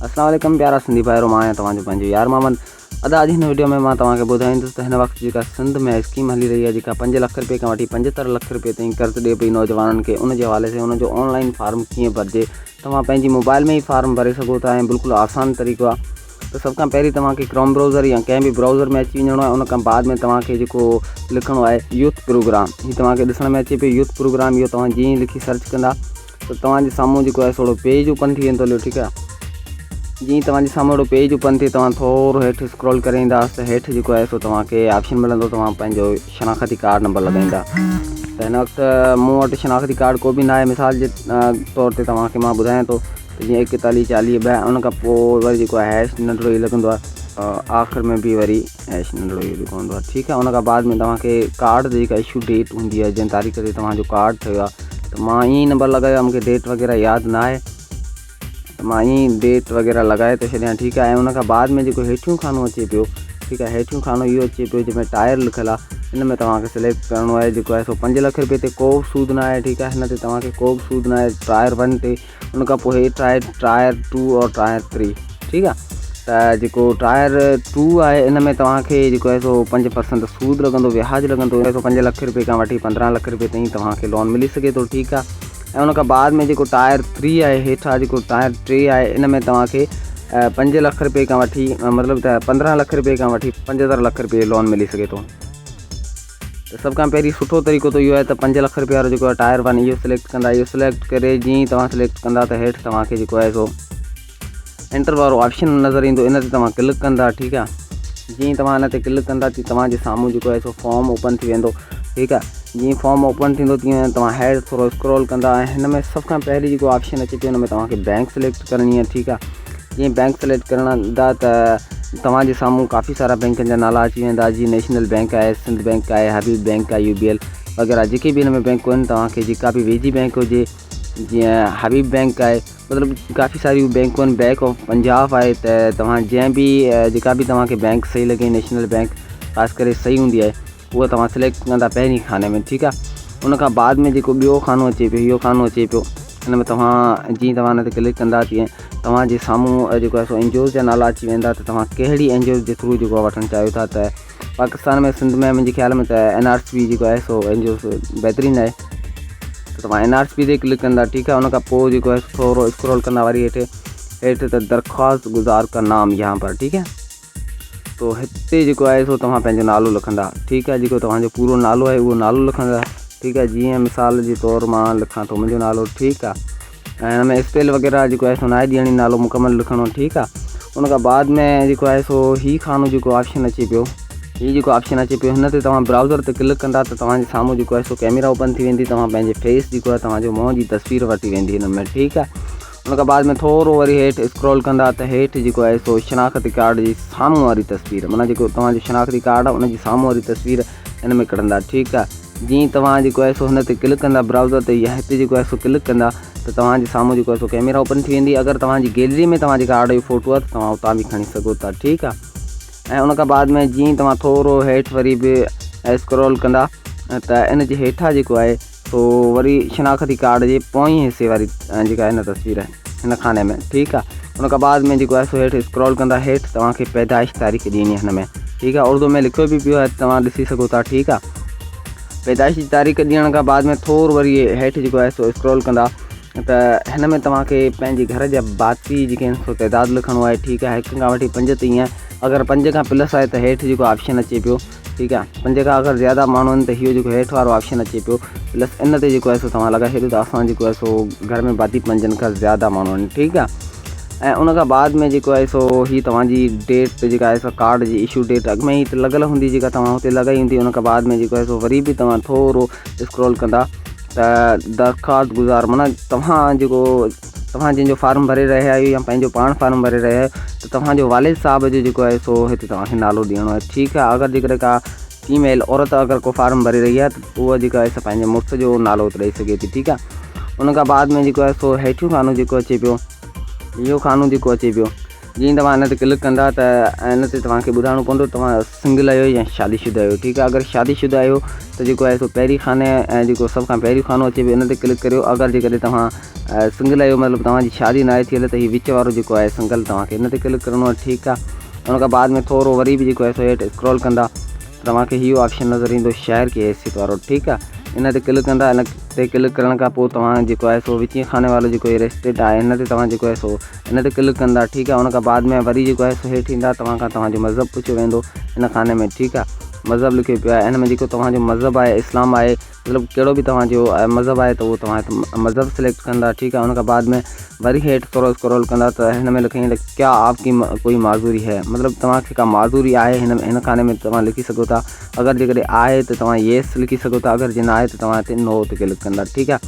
अस्सलाम वालेकुम प्यारा सिंधी भाइरो, मां आहियां तव्हांजो पंहिंजो यार मोहम्मद। अदा अॼु हिन वीडियो में मां तव्हांखे ॿुधाईंदुसि त हिन वक़्तु जेका सिंध में स्कीम हली रही आहे, जेका 5 लाख रुपए खां वठी 75 लाख रुपए ताईं कर्ज़ ॾिए पई नौजवाननि खे, उन जे हवाले से उनजो ऑनलाइन फार्म कीअं भरिजे। तव्हां पंहिंजी मोबाइल में ई फार्म भरे सघो था ऐं बिल्कुलु आसान तरीक़ो आहे। तो सभ खां पहिरीं तव्हांखे क्रोम ब्राउज़र या कंहिं बि ब्राउज़र में अची वञिणो आहे। उन खां बाद में तव्हांखे जेको लिखिणो आहे यूथ प्रोग्राम, हीअ तव्हांखे ॾिसण में अचे पियो यूथ प्रोग्राम। इहो तव्हां जीअं ई लिखी सर्च कंदा त तव्हांजे साम्हूं जेको आहे थोरो पेज ओपन थी वेंदो। ठीकु आहे, जीअं तव्हांजे साम्हूं अहिड़ो पेज ओपन थिए तव्हां थोरो हेठि स्क्रॉल करे ईंदासीं त हेठि जेको आहे सो तव्हांखे ऑप्शन मिलंदो, तव्हां पंहिंजो शनाख़ती कार्ड नंबर लॻाईंदा। त हिन वक़्तु मूं वटि शनाख़ती कार्ड को बि न आहे। मिसाल जे तौर ते तव्हांखे मां ॿुधायां थो त जीअं 41 40 ॿ, उन खां पोइ वरी जेको आहे हैश नंढिड़ो ई लॻंदो आहे, आख़िर में बि वरी हैश नंढिड़ो ई लिखो हूंदो आहे। ठीकु आहे, उन खां बाद में तव्हांखे कार्ड जी जेका इशू डेट हूंदी आहे, जंहिं तारीख़ ते तव्हांजो कार्ड ठहियो आहे, त मां ईअं ई नंबर लॻायो आहे। मूंखे डेट वग़ैरह यादि न आहे, मां ईअं ई डेट वग़ैरह लॻाए थो छॾियां। ठीकु आहे, ऐं उन खां बाद में जेको हेठियूं खानो अचे पियो, ठीकु आहे, हेठियूं खानो इहो अचे पियो जंहिंमें टायर लिखियलु आहे। हिन में तव्हांखे सिलेक्ट करिणो आहे जेको आहे सो 5 लाख रुपए ते को बि सूद न आहे। ठीकु आहे, हिन ते तव्हांखे को बि सूद न आहे। टायर 1 ते, उन खां पोइ टायर 2 और टायर 3। ठीकु आहे, त जेको टायर 2 आहे इन में तव्हांखे जेको आहे सो 5% सूद लॻंदो, व्याज लॻंदो। 5 लाख रुपए खां वठी 15 लाख रुपए ताईं तव्हांखे लोन मिली सघे थो। ठीकु आहे, ऐं उन खां बाद में जेको टायर 3 आहे, हेठां जेको टायर 3 आहे, इन में तव्हांखे 5 लाख रुपए खां वठी मतिलबु त 15 लाख रुपए खां वठी 75 लाख रुपए लोन मिली सघे थो। त सभ खां पहिरीं सुठो तरीक़ो त इहो आहे त 5 लाख रुपए वारो जेको आहे टायर 1 इहो सिलेक्ट कंदा। इहो सिलेक्ट करे जीअं ई तव्हां सिलेक्ट कंदा त हेठि तव्हांखे जेको आहे सो एंटर वारो ऑप्शन नज़र ईंदो, इन ते तव्हां क्लिक कंदा। ठीकु आहे, जीअं ई तव्हां इन ते क्लिक कंदा त तव्हांजे साम्हूं जेको आहे सो फॉर्म ओपन थी वेंदो। ठीकु आहे, जीअं फॉर्म ओपन थींदो तीअं तव्हां हेड थोरो स्क्रॉल कंदा ऐं हिन में सभ खां पहिरीं जेको ऑप्शन अचे पियो, हुन में तव्हांखे बैंक सिलेक्ट करणी आहे। ठीकु आहे, जीअं बैंक सिलेक्ट करणा त तव्हांजे साम्हूं काफ़ी सारा बैंकनि जा नाला अची वेंदा, जीअं नेशनल बैंक आहे, सिंध बैंक आहे, हबीब बैंक आहे, UBL वग़ैरह जेके बि हिन में बैंकूं आहिनि। तव्हांखे जेका बि वेझी बैंक हुजे, जीअं हबीब बैंक आहे, मतिलबु काफ़ी सारियूं बैंकूं आहिनि। बैंक ऑफ पंजाब आहे, त तव्हां जंहिं बि जेका बि तव्हांखे बैंक सही लॻे, नेशनल बैंक ख़ासि करे सही हूंदी आहे, उहा तव्हां सिलेक्ट कंदा पहिरीं खाने में। ठीकु आहे, उन खां बाद में जेको ॿियो खानो अचे पियो, इहो खानो अचे पियो, हिन में तव्हां जीअं तव्हां हिन ते क्लिक कंदा तीअं तव्हांजे साम्हूं जेको आहे सो एनजीओ जा नाला अची वेंदा त तव्हां कहिड़ी एनजीओ जे थ्रू जेको आहे वठणु चाहियो था। त पाकिस्तान में सिंध में मुंहिंजे ख़्याल में त NRCP जेको आहे सो एनजीओ बहितरीनु आहे, त तव्हां NRCP ते क्लिक कंदा। ठीकु आहे, उन खां पोइ जेको आहे थोरो स्क्रॉल कंदा वरी हेठि त दरख़्वास्त गुज़ार का नाम यहाँ पर। ठीकु है, तो हिते जेको आहे सो तव्हां पंहिंजो नालो लिखंदा। ठीकु आहे, जेको तव्हांजो पूरो नालो आहे उहो नालो लिखंदा। ठीकु आहे, जीअं मिसाल जे तौरु मां लिखां थो मुंहिंजो नालो। ठीकु आहे, ऐं हिन में स्पेल वग़ैरह जेको आहे सो नाए ॾियणी, नालो मुकमल लिखणो। ठीकु आहे, उन खां बाद में जेको आहे सो हीअ खानो जेको ऑप्शन अचे पियो, हीअ जेको ऑप्शन अचे पियो, हिन ते तव्हां ब्राउज़र ते क्लिक कंदा त तव्हांजे साम्हूं जेको आहे सो कैमरा ओपन थी वेंदी। तव्हां पंहिंजे फेस जेको आहे तव्हांजो मुंहं जी तस्वीर वठी वेंदी हिन में। ठीकु आहे, उन खां बाद में थोरो वरी हेठि स्क्रॉल कंदा त हेठि जेको आहे सो शनाख़ती कार्ड जी साम्हूं वारी तस्वीर, माना जेको तव्हांजो शनाख़ती कार्ड आहे उनजी साम्हूं वारी तस्वीर हिन में कढंदा। ठीकु आहे, जीअं तव्हां जेको आहे सो हिन ते क्लिक कंदा ब्राउज़र ते या हिते जेको आहे सो क्लिक कंदा त तव्हांजे साम्हूं जेको आहे सो कैमरा ओपन थी वेंदी। अगरि तव्हांजी गैलरी में तव्हांजे कार्ड जो फ़ोटो आहे त तव्हां उतां बि खणी सघो था। ठीकु आहे, ऐं उन खां बाद में जीअं तव्हां थोरो हेठि वरी बि स्क्रॉल कंदा त इन जे हेठां जेको आहे सो वरी शनाख़ती कार्ड जे पोएं हिसे वारी जेका हिन तस्वीर आहे हिन खाने में। ठीकु आहे, उन खां बाद में जेको आहे सो हेठि स्क्रॉल कंदा, हेठि तव्हांखे पैदाइश तारीख़ ॾियणी आहे हिन में। ठीकु आहे, उर्दू में लिखियो बि पियो आहे, तव्हां ॾिसी सघो था। ठीकु आहे, पैदाइश जी तारीख़ ॾियण खां बाद में थोरो वरी हेठि जेको आहे सो स्क्रॉल कंदा त हिन में तव्हांखे पंहिंजे घर जा भाती जेके आहिनि सो तइदादु लिखणो आहे। ठीकु आहे, 1 खां वठी 5 ताईं आहे। अगरि 5 खां प्लस आहे त हेठि जेको ऑप्शन अचे पियो। ठीकु आहे, 5 खां अगरि ज़्यादा माण्हू आहिनि त इहो जेको हेठि वारो ऑप्शन अचे पियो प्लस इन ते जेको आहे सो तव्हां लॻाए छॾियो त असां जेको आहे सो घर में भाती 5 खां ज़्यादा माण्हू आहिनि। ठीकु आहे, ऐं उन खां बाद में जेको आहे सो हीअ तव्हांजी डेट जेका आहे सो कार्ड जी इशू डेट अॻु में ई लॻियल हूंदी, जेका तव्हां हुते लॻाई हूंदी। उन खां बाद में जेको आहे सो वरी बि तव्हां थोरो स्क्रॉल कंदा त दरख़्वास्त गुज़ार, माना तव्हां जंहिंजो फार्म भरे रहिया आहियो या पंहिंजो पाण फार्म भरे रहिया आहियो त तव्हांजो वालिद साहब जो जेको आहे सो हिते तव्हांखे नालो ॾियणो आहे। ठीकु आहे, अगरि जेकर का फीमेल औरत अगरि को फार्म भरे रही आहे त उहा जेका आहे सो पंहिंजे मुड़ुस जो नालो ॾेई सघे थी। ठीकु आहे, उन खां बाद में जेको आहे सो हेठियूं खानो जेको अचे पियो, इहो खानो जेको अचे पियो जीअं तव्हां इन ते क्लिक कंदा त इन ते तव्हांखे ॿुधाइणो पवंदो तव्हां सिंगल आहियो या शादीशुदा आहियो। ठीकु आहे, अगरि शादीशुदा आहियो त जेको आहे सो पहिरीं खाने ऐं जेको सभ खां पहिरीं खानो अचे पियो इन ते क्लिक करियो। अगरि जेकॾहिं तव्हां सिंगल आहियो मतिलबु तव्हांजी शादी न आहे थियल त हीउ विच वारो जेको आहे सिंगल तव्हांखे इन ते क्लिक करिणो आहे। ठीकु आहे, उन खां बाद में थोरो वरी बि जेको आहे सो हेठि स्क्रॉल कंदा तव्हांखे इहो ऑप्शन नज़र ईंदो शहर की हैसियत वारो। ठीकु आहे, इन ते क्लिक कंदा। इन ते क्लिक करण खां पोइ तव्हां जेको आहे सो विचीं खाने वारो जेको रेस्टेट आहे इन ते तव्हां जेको आहे सो इन ते क्लिक कंदा। ठीकु आहे, उन खां बाद में वरी जेको आहे सो हेठि ईंदा तव्हां खां तव्हांजो मज़हब पुछियो वेंदो इन खाने में। ठीकु आहे, मज़हब लिखियो पियो आहे, हिन में जेको तव्हांजो मज़हब आहे इस्लाम आहे, मतिलबु कहिड़ो बि तव्हांजो मज़हब आहे त उहो तव्हां मज़हब सिलेक्ट कंदा। ठीकु आहे, उन खां बाद में वरी हेठि थोरो स्क्रॉल कंदा त हिन में लिखी क्या आपकी कोई माज़ूरी है, मतिलबु तव्हांखे का माज़ूरी आहे हिन खाने में तव्हां लिखी सघो था। अगरि जेकॾहिं आहे त तव्हां येस लिखी सघो था, अगरि जे न आहे त तव्हां हिते नो ते क्लिक कंदा। ठीकु आहे,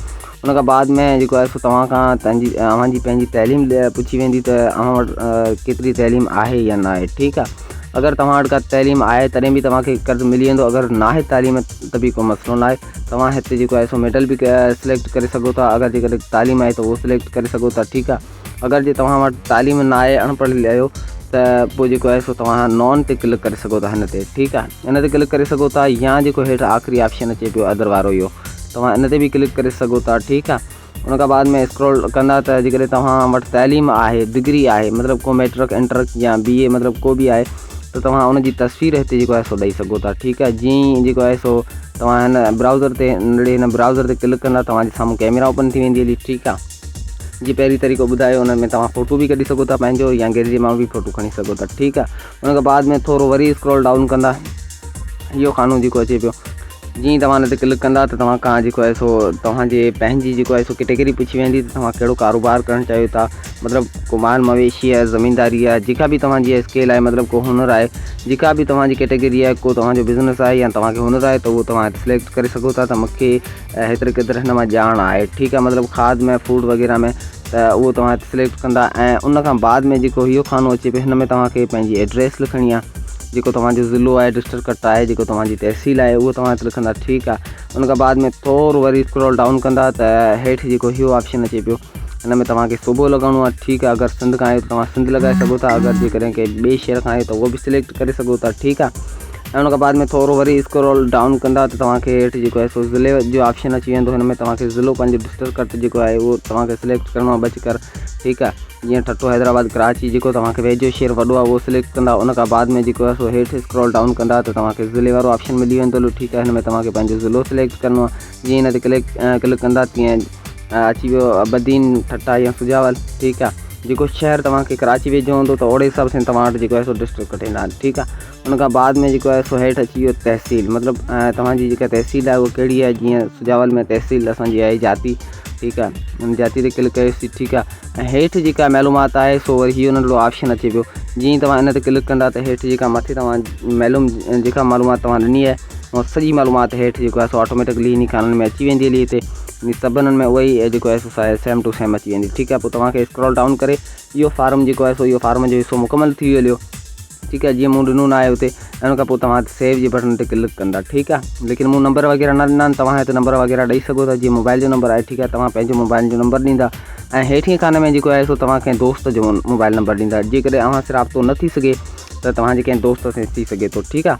उन खां बाद में जेको आहे सो तव्हां खां तव्हांजी पंहिंजी तइलीम पुछी वेंदी त अव्हां वटि केतिरी तइलीम आहे या न आहे। ठीकु आहे, अगरि तव्हां वटि का तइलीम आहे तॾहिं बि तव्हांखे कर्ज़ु मिली वेंदो, अगरि न आहे तालीम त बि को मसइलो न आहे। तव्हां हिते जेको आहे सो मेडल बि सिलेक्ट करे सघो था, अगरि जेकॾहिं तालीम आहे त उहो सिलेक्ट करे सघो था। ठीकु आहे, अगरि जे तव्हां वटि तालीम न आहे, अनपढ़ आहियो त पोइ जेको आहे सो तव्हां नॉन ते क्लिक करे सघो था हिन ते। ठीकु आहे, इन ते क्लिक करे सघो था, या जेको हेठि आख़िरी ऑप्शन अचे पियो अदर वारो इहो तव्हां इन ते बि क्लिक करे सघो था। ठीकु आहे, उन खां बाद में स्क्रॉल कंदा त जेकॾहिं तव्हां वटि तइलीम आहे, डिग्री आहे, मतिलबु को मैट्रिक इंटर या BA मतिलबु को बि आहे त तव्हां उनजी तस्वीर हिते जेको आहे सो ॾेई सघो था। ठीकु आहे, जीअं जेको आहे सो तव्हां हिन ब्राउज़र ते हिन ब्राउज़र ते क्लिक कंदा तव्हांजे साम्हूं कैमरा ओपन थी वेंदी हली। ठीकु आहे, जीअं पहिरीं तरीक़ो ॿुधायो हुन में तव्हां फ़ोटो बि कढी सघो था पंहिंजो, या गैलरी मां बि फ़ोटो खणी सघो था। ठीकु आहे, उन खां बाद में थोरो वरी स्क्रॉल डाउन कंदा इहो खानो जेको अचे पियो, जीअं तव्हां हिन ते क्लिक कंदा त तव्हां खां जेको आहे सो तव्हांजे पंहिंजी जेको आहे सो कैटेगरी पुछी वेंदी त तव्हां कहिड़ो कारोबार करणु चाहियो था, मतिलबु को माल मवेशी आहे, ज़मीनदारी आहे, जेका बि तव्हांजी स्केल आहे, मतिलबु को हुनर आहे, जेका बि तव्हांजी कैटेगरी आहे, को तव्हांजो बिज़नेस आहे या तव्हांखे हुनर आहे त उहो तव्हां सिलेक्ट करे सघो था त मूंखे हेतिरे क़दुरु हिन मां ॼाण आहे। ठीकु आहे, मतिलबु खाद में फूड वग़ैरह में त उहो तव्हां सिलेक्ट कंदा। ऐं उन खां बाद में जेको इहो खानो अचे पियो हिन में तव्हांखे पंहिंजी एड्रेस लिखणी आहे, जेको तव्हांजो ज़िलो आहे, डिस्ट्रिक्ट आहे, जेको तव्हांजी तहसील आहे उहो तव्हां हिते लिखंदा। ठीकु आहे, उन खां बाद में थोरो वरी स्क्रॉल डाउन कंदा त हेठि जेको इहो ऑप्शन अचे पियो हिन में तव्हांखे सुबुह लॻाइणो आहे। ठीकु आहे, अगरि सिंध खां आहियो त तव्हां सिंध लॻाए सघो था, अगरि जेकॾहिं कंहिं ॿिए शहर खां आहियो त उहो बि सिलेक्ट करे सघो था। ठीकु आहे, ऐं उन खां बाद में थोरो वरी स्क्रॉल डाउन कंदा त तव्हांखे हेठि जेको आहे सो ज़िले जो ऑप्शन अची वेंदो। हिन में तव्हांखे ज़िलो पंहिंजो डिस्ट्रिक्ट जेको आहे उहो तव्हांखे सिलेक्ट करिणो आहे बच कर। ठीकु आहे, जीअं ठट्टो हैदराबाद कराची जेको तव्हांखे वेझो शहर वॾो आहे उहो सिलेक्ट कंदा। उन खां बाद में जेको आहे सो हेठि स्क्रॉल डाउन कंदा त तव्हांखे ज़िले वारो ऑप्शन मिली वेंदो। ठीकु आहे, हिन में तव्हांखे पंहिंजो ज़िलो सिलेक्ट करिणो आहे। जीअं हिन ते क्लिक कंदा तीअं अची वियो बदीन, ठट्टा या सुजावल। ठीकु आहे, जेको शहर तव्हांखे कराची वेझो हूंदो त ओड़े हिसाब सां तव्हां वटि जेको आहे सो डिस्ट्रिक्ट कटेंदा। ठीकु आहे, उन खां बाद में जेको आहे सो हेठि अची वियो तहसील, मतिलबु तव्हांजी जेका तहसील आहे उहा कहिड़ी आहे। जीअं सुजावल में तहसील असांजी आहे जाती। ठीकु आहे, हुन जाती ते क्लिक कयोसीं। ठीकु आहे, ऐं हेठि जेका मालूमात आहे सो वरी इहो नंढिड़ो ऑप्शन अचे पियो। जीअं तव्हां इन ते क्लिक कंदा त हेठि जेका मथे तव्हां जेका मालूमात तव्हां ॾिनी आहे उहा सॼी मालूमात हेठि जेको आहे सो ऑटोमेटिकली इन खाननि में अची वेंदी हली। हिते सभिनीनि में उहा जेको आहे सो सेम टू सेम अची वेंदी। ठीकु आहे, पोइ तव्हांखे स्क्रॉल डाउन करे इहो फार्म जेको आहे सो इहो फार्म जो हिसो मुकमल थी वियो। ठीकु आहे, जीअं मूं ॾिनो न आहे हुते, उन खां पोइ तव्हां सेव जे बटन ते क्लिक कंदा। ठीकु आहे, लेकिन मूं नंबर वग़ैरह न ॾिना आहिनि, तव्हां हिते नंबर वग़ैरह ॾेई सघो था। जीअं मोबाइल जो नंबर आहे, ठीकु आहे, तव्हां पंहिंजो मोबाइल जो नंबर ॾींदा। ऐं हेठि खाने में जेको आहे सो तव्हां कंहिं दोस्त जो मोबाइल नंबर ॾींदा। जेकॾहिं अव्हां सां राब्तो न थी सघे त तव्हांजे कंहिं दोस्त सां थी सघे थो। ठीकु आहे,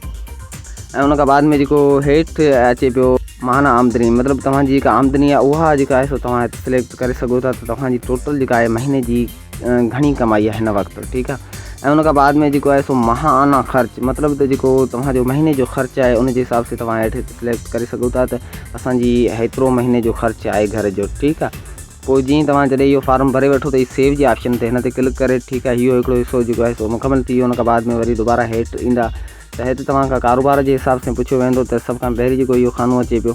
ऐं उन खां बाद में जेको हेठि अचे पियो माहाना आमदनी, मतिलबु तव्हांजी जेका आमदनी आहे उहा जेका आहे सो तव्हां हिते सिलेक्ट करे सघो था त तव्हांजी टोटल जेका आहे महीने जी घणी कमाई आहे हिन वक़्तु। ठीकु आहे, ऐं उन खां बाद में जेको आहे सो माहाना ख़र्च, मतिलबु त जेको तव्हांजो महीने जो ख़र्चु आहे उन जे हिसाब सां तव्हां हेठि सिलेक्ट करे सघो था त असांजी हेतिरो महीने जो ख़र्चु आहे घर जो। ठीकु आहे, पोइ जीअं तव्हां जॾहिं इहो फार्म भरे वठो त सेव जे ऑप्शन ते हिन ते क्लिक करे। ठीकु आहे, इहो हिकिड़ो हिसो जेको आहे सो मुकमल थी वियो। उन खां बाद में वरी दुबारा हेठि ईंदा त हिते तव्हां खां कारोबार जे हिसाब सां पुछियो वेंदो त सभ खां पहिरीं जेको इहो खानो अचे पियो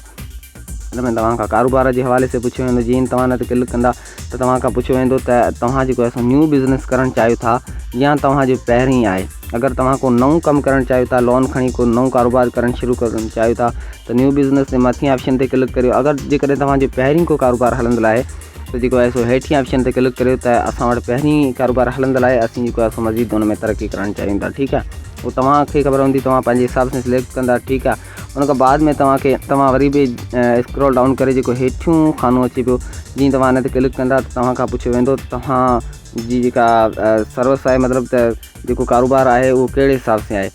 हिन में तव्हां खां कारोबार जे हवाले से पुछियो वेंदो। जीअं तव्हां हिन ते क्लिक कंदा त तव्हां खां पुछियो वेंदो त तव्हां जेको आहे सो न्यू बिज़नेस करणु चाहियो था या तव्हांजो पहिरीं आहे। अगरि तव्हां को नओं कमु करणु चाहियो था, लोन खणी को नओं कारोबार करणु शुरू करणु चाहियो था त न्यू बिज़नेस जे मथे ऑप्शन ते क्लिक करियो। अगरि जेकॾहिं तव्हांजो पहिरीं को कारोबार हलंदल आहे त जेको आहे सो हेठि ऑप्शन ते क्लिक करियो त असां वटि पहिरीं कारोबार हलंदल आहे, असीं जेको आहे सो मज़ीद हुन में तरक़ी करणु चाहियूं था। ठीकु आहे, उहो तव्हांखे ख़बर हूंदी, तव्हां पंहिंजे हिसाब सां सिलेक्ट कंदा। ठीकु आहे, उन खां बाद में तव्हां वरी बि स्क्रॉल डाउन करे जेको हेठियों खानो अचे पियो, जीअं तव्हां हिन ते क्लिक कंदा त तव्हां खां पुछियो वेंदो तव्हां जी जेका सर्विस आहे, मतिलबु त जेको कारोबार आहे उहो कहिड़े हिसाब सां आहे,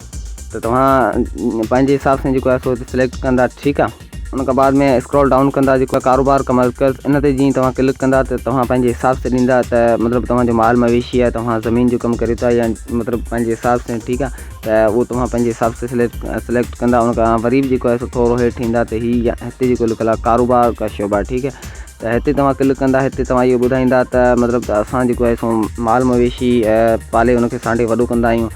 त तव्हां पंहिंजे हिसाब सां जेको आहे सो सिलेक्ट कंदा। ठीकु आहे, उन खां बाद में स्क्रॉल डाउन कंदा, जेको कारोबार का मर्कज़ इन ते जीअं तव्हां क्लिक कंदा त तव्हां पंहिंजे हिसाब सां ॾींदा त मतिलबु तव्हांजो माल मवेशी आहे, तव्हां ज़मीन जो कमु करियो था या मतिलबु पंहिंजे हिसाब सां। ठीकु आहे, त उहो तव्हां पंहिंजे हिसाब सां सिलेक्ट कंदा। उन खां वरी बि जेको आहे सो थोरो हेठि ईंदा त हिते जेको लिखियलु आहे कारोबार का शोबा। ठीकु आहे, त हिते तव्हां क्लिक कंदा। हिते तव्हां इहो ॿुधाईंदा त मतिलबु असां जेको आहे सो माल मवेशी पाले उनखे सांडे वॾो कंदा आहियूं,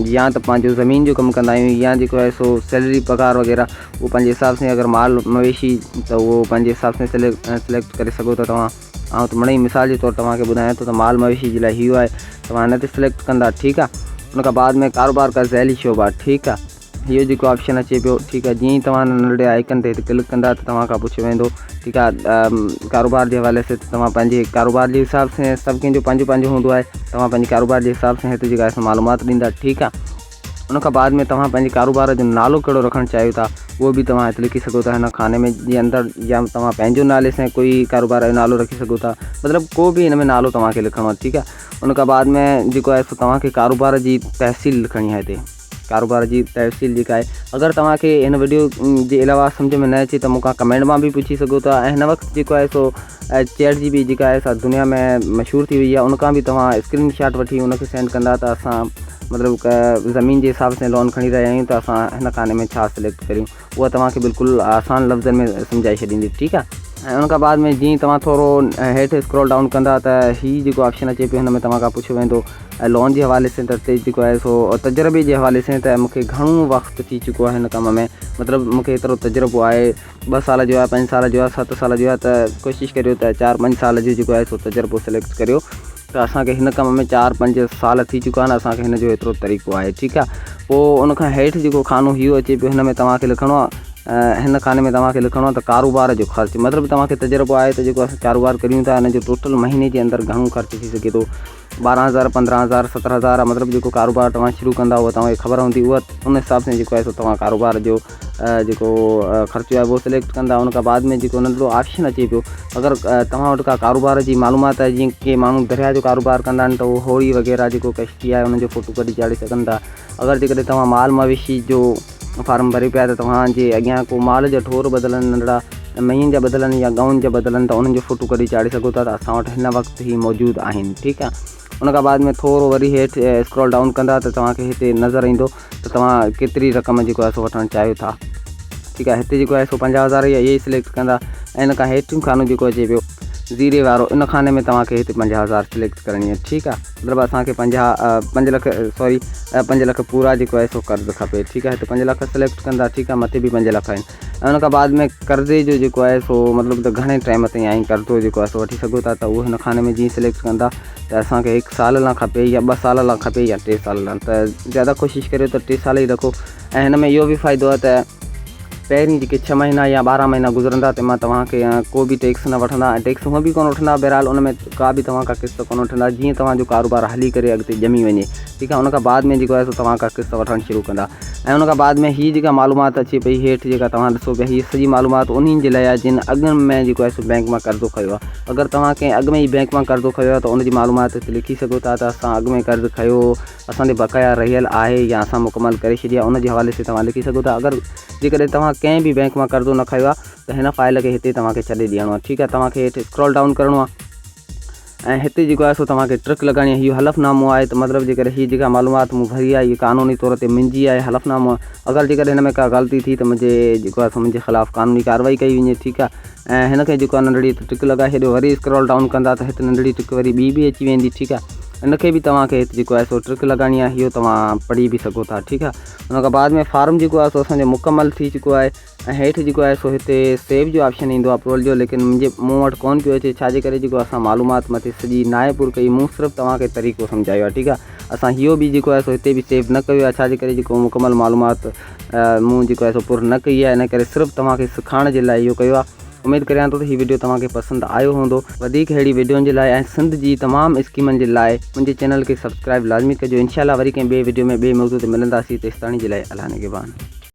या त पंहिंजो ज़मीन जो कमु कंदा आहियूं, या जेको आहे सो सैलरी पघार वग़ैरह उहो पंहिंजे हिसाब सां। अगरि माल मवेशी त उहो पंहिंजे हिसाब सां सिलेक्ट करे सघो था तव्हां। ऐं त मिड़ई मिसाल जे तौरु तव्हांखे ॿुधायां थो त माल मवेशी जे लाइ इहो आहे, तव्हां हिन ते सिलेक्ट कंदा। ठीकु आहे, उन खां बाद में कारोबार का ज़ैली शोबा। ठीकु आहे, इहो जेको ऑप्शन अचे पियो। ठीकु आहे, जीअं ई तव्हां नंढड़े आइकन ते क्लिक कंदा त तव्हां खां पुछियो वेंदो। ठीकु आहे, कारोबार जे हवाले से तव्हां पंहिंजे कारोबार जे हिसाब सां, सभु कंहिंजो पंहिंजो पंहिंजो हूंदो आहे, तव्हां पंहिंजे कारोबार जे हिसाब सां हिते जेका आहे मालूमात ॾींदा। ठीकु आहे, उन खां बाद में तव्हां पंहिंजे कारोबार जो नालो कहिड़ो रखणु चाहियो था उहो बि तव्हां हिते लिखी सघो था हिन खाने में जे अंदरि, या तव्हां पंहिंजो नाले सां कोई कारोबार जो नालो रखी सघो था, मतिलबु को बि हिन में नालो तव्हांखे लिखणो आहे। ठीकु आहे, उन खां बाद में जेको आहे सो तव्हांखे कारोबार जी तहसील लिखणी आहे। हिते कारोबार जी तहसील जेका आहे, अगरि तव्हांखे हिन वीडियो जे अलावा सम्झ में न अचे त मूंखां कमेंट मां बि पुछी सघो था। ऐं हिन वक़्तु जेको आहे सो चैट जी बी जेका आहे सा दुनिया में मशहूरु थी वई आहे, उन खां बि तव्हां स्क्रीन शॉट वठी उनखे सेंड कंदा त असां मतिलबु ज़मीन जे हिसाब सां लोन खणी रहिया आहियूं, त असां हिन खाने में छा सिलेक्ट करियूं, उहा तव्हांखे बिल्कुलु आसान लफ़्ज़नि में सम्झाए छॾींदी। ठीकु आहे, ऐं उन खां बाद में जीअं तव्हां थोरो हेठि स्क्रॉल डाउन कंदा त हीअ जेको ऑप्शन अचे पियो, हिन में तव्हां खां पुछियो वेंदो लोन जे हवाले से, त हिते जेको आहे सो तजुर्बे जे हवाले से, त मूंखे घणो वक़्तु थी चुको आहे हिन कम में, मतिलबु मूंखे एतिरो तजुर्बो आहे, 2 साल जो आहे, 5 साल जो आहे, 7 साल जो आहे, त कोशिशि करियो त 4-5 साल जो जेको आहे सो तजुर्बो सिलेक्ट करियो। त असांखे हिन कम में 4-5 साल थी चुका आहिनि, असांखे हिन जो एतिरो तरीक़ो आहे। ठीकु आहे, पोइ उन खां हेठि जेको खानो इहो अचे पियो, हिन में तव्हांखे लिखिणो आहे, हिन खाने में तव्हांखे लिखिणो आहे त कारोबार जो ख़र्चु, मतिलबु तव्हांखे तजुर्बो आहे त जेको असां कारोबार करियूं था हिन जो टोटल महीने जे अंदरि घणो ख़र्चु थी सघे थो, 12,000, 15,000, 17,000, मतिलबु जेको कारोबार तव्हां शुरू कंदा उहा तव्हांखे ख़बर हूंदी, उहा उन हिसाब सां जेको आहे सो तव्हां कारोबार जो जेको ख़र्चो आहे उहो सिलेक्ट कंदा। उन खां बाद में जेको नंढिड़ो ऑप्शन अचे पियो, अगरि तव्हां वटि का कारोबार जी मालूमात आहे, जीअं के माण्हू दरिया जो कारोबार कंदा आहिनि त उहो होड़ी वग़ैरह जेको कश्ती आहे उनजो फ़ोटो कढी चाढ़े सघनि था। अगरि जेकॾहिं तव्हां माल मवेशी जो फार्म भरे पिया त तव्हांजे अॻियां को माल जा ठोर बदिलनि, नंढड़ा मईनि जा बदिलनि या गाउन जा बदिलनि, त उन्हनि जो फ़ोटो कढी चाढ़े सघो था, त असां वटि हिन वक़्तु ई मौजूदु आहिनि। ठीकु आहे, उन खां बाद में थोरो वरी हेठि स्क्रॉल डाउन कंदा त तव्हांखे हिते नज़र ईंदो त तव्हां केतिरी रक़म जेको आहे सो वठणु चाहियो था। ठीकु आहे, हिते जेको आहे सो 50,000 या इहे ई सिलेक्ट कंदा। ऐं इन खां हेठि खानो जेको अचे पियो ज़ीरे वारो, इन खाने में तव्हांखे हिते 50,000 सिलेक्ट करणी आहे। ठीकु आहे, मतिलबु असांखे 5 लख पूरा जेको आहे सो कर्ज़ु खपे। ठीकु आहे, हिते 5 लख सिलेक्ट कंदा। ठीकु आहे, मथे बि 5 लख आहिनि। ऐं उन खां बाद में कर्ज़े जो जेको आहे सो मतिलबु त घणे टाइम ताईं आई कर्ज़ो जेको आहे सो वठी सघो था, त उहो हिन खाने में जीअं सिलेक्ट कंदा त असांखे 1 साल लाइ खपे या 2 साल लाइ खपे या 3 साल लाइ, त ज़्यादा कोशिशि करियो त 3 साल ई रखो। ऐं हिन में इहो बि फ़ाइदो आहे त पहिरीं जेके 6 महीना या 12 महीना गुज़रंदा तंहिंमां तव्हांखे को बि टैक्स न वठंदा, टैक्स हूअं बि कोन वठंदा, बहरहाल उन में का बि तव्हां खां क़िस्त कोन वठंदा, जीअं तव्हांजो कारोबार हली करे अॻिते ॼमी वञे। ठीकु आहे, उन खां बाद में जेको आहे सो तव्हां खां क़िस्त वठणु शुरू कंदा। ऐं उन खां बाद में हीअ जेका मालूमात अचे पई हेठि, जेका तव्हां ॾिसो पिया, हीअ सॼी मालूमात उन्हनि जे लाइ आहे जिन अॻु में जेको आहे सो बैंक मां कर्ज़ो खयो आहे। अगरि तव्हां कंहिं अॻु में ई बैंक मां कर्ज़ो खयो आहे त उनजी मालूमात हिते लिखी सघो था त असां अॻु में कर्ज़ु खयो, असांजे बक़ाया रहियल आहे या असां मुकमल करे छॾी आहे, उनजे हवाले से तव्हां लिखी सघो था। अगरि जेकॾहिं तव्हां कंहिं बि बैंक मां कर्ज़ो न खयो आहे त हिन फाइल खे हिते तव्हांखे छॾे ॾियणो आहे। ठीकु आहे, तव्हांखे हेठि स्क्रॉल डाउन करिणो आहे ऐं हिते जेको आहे सो तव्हांखे ट्रिक लॻाइणी आहे। इहो हलफ़नामो आहे, त मतिलबु जेकॾहिं हीअ जेका मालूमात मूं भरी आहे इहा क़ानूनी तौर ते मुंहिंजी आहे, हलफ़नामो आहे। अगरि जेकॾहिं हिन में का ग़लती थी त मुंहिंजे जेको आहे सो मुंहिंजे ख़िलाफ़ु क़ानूनी कार्रवाई कई वञे। ठीकु आहे, ऐं हिन खे जेको आहे नंढड़ी ट्रिक लॻाए छॾियो, वरी स्क्रॉल डाउन कंदा त हिते नंढड़ी ट्रिक वरी ॿी बि अची वेंदी। ठीकु आहे, इनखे बि तव्हांखे हिते जेको आहे सो ट्रिक लॻाइणी आहे, इहो तव्हां पढ़ी बि सघो था। ठीकु आहे, उन खां बाद में फार्म जेको आहे सो असांजो मुकमल थी चुको आहे। ऐं हेठि जेको आहे सो हिते सेव जो ऑप्शन ईंदो आहे अप्रूवल जो, लेकिन मूं वटि कोन पियो अचे, छाजे करे जेको असां मालूमात मथे सॼी नाए पुर कई, मूं सिर्फ़ु तव्हांखे तरीक़ो सम्झायो आहे। ठीकु आहे, असां इहो बि जेको आहे सो हिते बि सेव न कयो आहे, छाजे करे जेको मुकमल मालूमात मूं जेको आहे सो पुर न कई आहे, इन करे सिर्फ़ु तव्हांखे सिखाइण जे लाइ इहो कयो आहे। उमेद करियां थो त हीउ वीडियो तव्हांखे पसंदि आयो हूंदो। वधीक अहिड़ी वीडियोनि जे लाइ ऐं सिंध जी तमामु स्कीमनि जे लाइ मुंहिंजे चैनल खे सब्सक्राइब लाज़मी कजो। इंशाअल्लाह वरी कंहिं ॿिए वीडियो में ॿिए मौज़ू ते मिलंदासीं, तेसिताणी जे लाइ अल्लाह निगहबान।